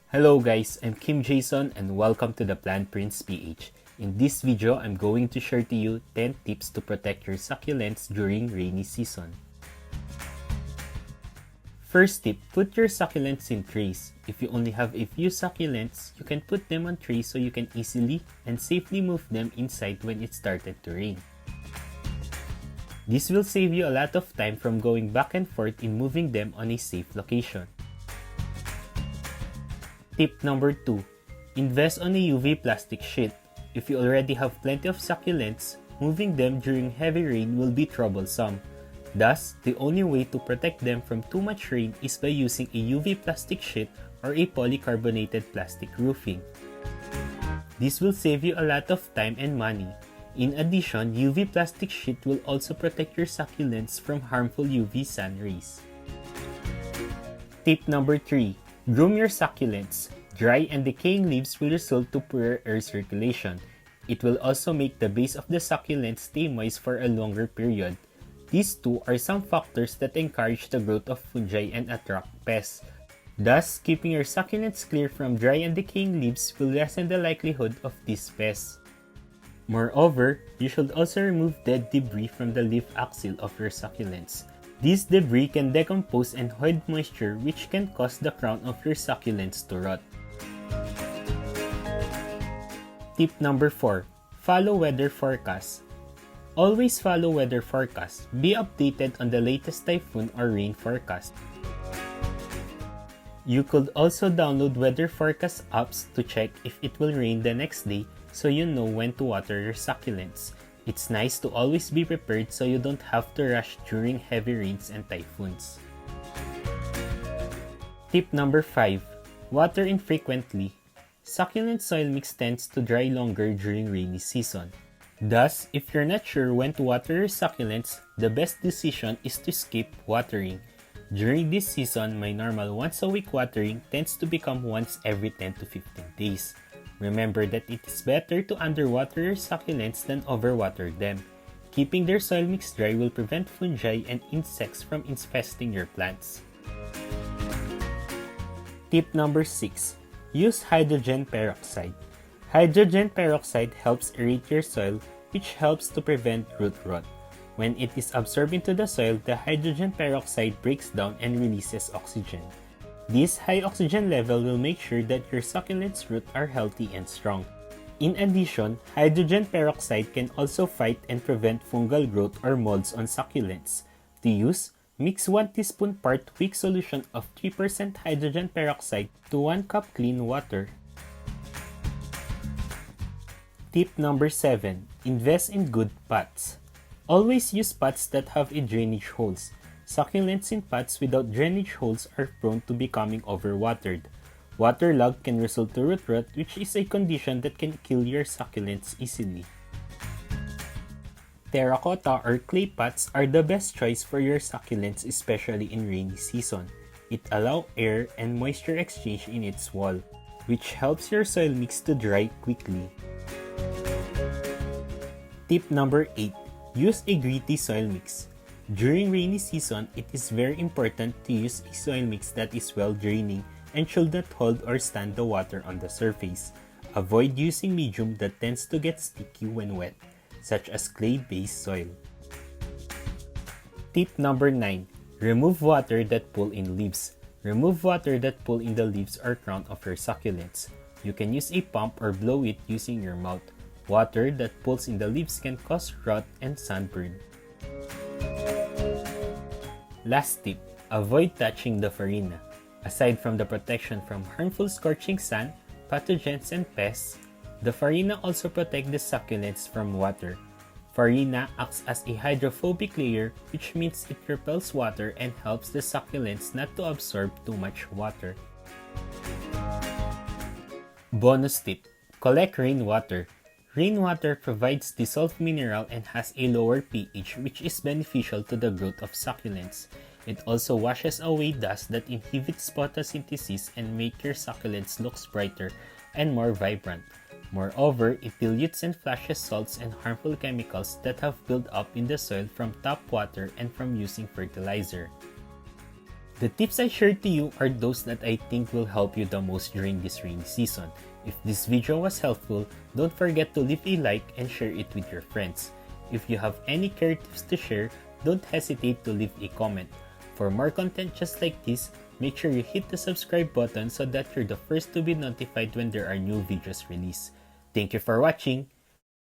Hello guys, I'm Jayson and welcome to the Plant Prince PH. In this video, I'm going to share to you 10 tips to protect your succulents during rainy season. First tip, put your succulents in trays. If you only have a few succulents, you can put them on trays so you can easily and safely move them inside when it started to rain. This will save you a lot of time from going back and forth in moving them on a safe location. Tip number 2. Invest on a UV plastic sheet. If you already have plenty of succulents, moving them during heavy rain will be troublesome. Thus, the only way to protect them from too much rain is by using a UV plastic sheet or a polycarbonated plastic roofing. This will save you a lot of time and money. In addition, UV plastic sheet will also protect your succulents from harmful UV sun rays. Tip number 3. Groom your succulents. Dry and decaying leaves will result to poorer air circulation. It will also make the base of the succulents stay moist for a longer period. These two are some factors that encourage the growth of fungi and attract pests. Thus, keeping your succulents clear from dry and decaying leaves will lessen the likelihood of these pests. Moreover, you should also remove dead debris from the leaf axil of your succulents. This debris can decompose and hold moisture, which can cause the crown of your succulents to rot. Tip number 4. Follow weather forecasts. Always follow weather forecasts. Be updated on the latest typhoon or rain forecast. You could also download weather forecast apps to check if it will rain the next day so you know when to water your succulents. It's nice to always be prepared so you don't have to rush during heavy rains and typhoons. Tip number 5. Water infrequently. Succulent soil mix tends to dry longer during rainy season. Thus, if you're not sure when to water your succulents, the best decision is to skip watering. During this season, my normal once a week watering tends to become once every 10 to 15 days. Remember that it is better to underwater your succulents than overwater them. Keeping their soil mix dry will prevent fungi and insects from infesting your plants. Tip number 6. Use hydrogen peroxide. Hydrogen peroxide helps aerate your soil, which helps to prevent root rot. When it is absorbed into the soil, the hydrogen peroxide breaks down and releases oxygen. This high oxygen level will make sure that your succulents' roots are healthy and strong. In addition, hydrogen peroxide can also fight and prevent fungal growth or molds on succulents. To use, mix 1 teaspoon part weak solution of 3% hydrogen peroxide to 1 cup clean water. Tip number 7. Invest in good pots. Always use pots that have a drainage holes. Succulents in pots without drainage holes are prone to becoming overwatered. Waterlogged can result to root rot, which is a condition that can kill your succulents easily. Terracotta or clay pots are the best choice for your succulents, especially in rainy season. It allows air and moisture exchange in its wall, which helps your soil mix to dry quickly. Tip number 8. Use a gritty soil mix. During rainy season, it is very important to use a soil mix that is well draining and should not hold or stand the water on the surface. Avoid using medium that tends to get sticky when wet, such as clay-based soil. Tip number 9. Remove water that pull in leaves. Remove water that pull in the leaves or crown of your succulents. You can use a pump or blow it using your mouth. Water that pulls in the leaves can cause rot and sunburn. Last tip, avoid touching the farina. Aside from the protection from harmful scorching sun, pathogens, and pests, the farina also protects the succulents from water. Farina acts as a hydrophobic layer, which means it repels water and helps the succulents not to absorb too much water. Bonus tip, collect rainwater. Rainwater provides dissolved mineral and has a lower pH, which is beneficial to the growth of succulents. It also washes away dust that inhibits photosynthesis and makes your succulents look brighter and more vibrant. Moreover, it dilutes and flushes salts and harmful chemicals that have built up in the soil from tap water and from using fertilizer. The tips I shared to you are those that I think will help you the most during this rainy season. If this video was helpful, don't forget to leave a like and share it with your friends. If you have any care tips to share, don't hesitate to leave a comment. For more content just like this, make sure you hit the subscribe button so that you're the first to be notified when there are new videos released. Thank you for watching.